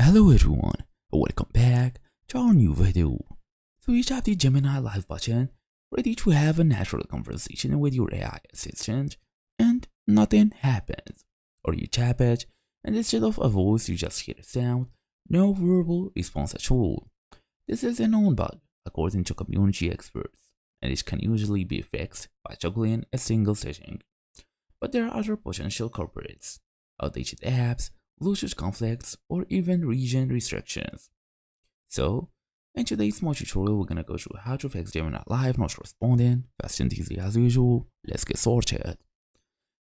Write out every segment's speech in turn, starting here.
Hello everyone, welcome back to our new video. So you tap the Gemini live button, ready to have a natural conversation with your AI assistant, and nothing happens. Or you tap it, and instead of a voice you just hear a sound, no verbal response at all. This is a known bug, according to community experts, and it can usually be fixed by juggling a single setting. But there are other potential culprits: outdated apps, Bluetooth conflicts, or even region restrictions. So, in today's small tutorial, we're gonna go through how to fix Gemini Live not responding, fast and easy as usual. Let's get started.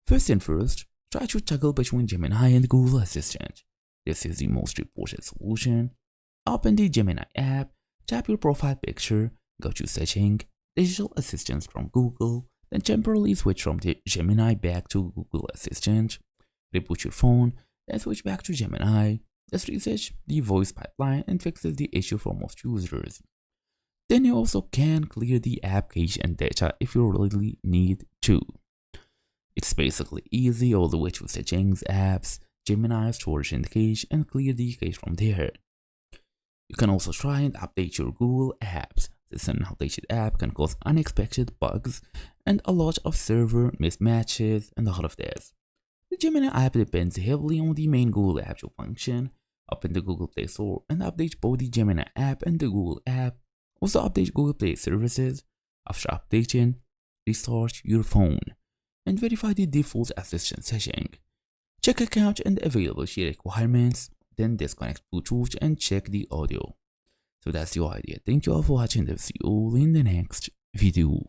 First thing first, try to toggle between Gemini and Google Assistant. This is the most reported solution. Open the Gemini app, tap your profile picture, go to Setting, Digital Assistants from Google, then temporarily switch from the Gemini back to Google Assistant. Reboot your phone, then switch back to Gemini. This resets the voice pipeline and fixes the issue for most users. Then you also can clear the app cache and data if you really need to. It's basically easy all the way to Settings, Apps, Gemini, Storage and Cache, and clear the cache from there. You can also try and update your Google apps. This outdated app can cause unexpected bugs and a lot of server mismatches and all of this. The Gemini app depends heavily on the main Google app to function. Open the Google Play Store and update both the Gemini app and the Google app. Also update Google Play services. After updating, restart your phone and verify the default assistant setting. Check account and availability requirements, then disconnect Bluetooth and check the audio. So that's the idea. Thank you all for watching. See you all in the next video.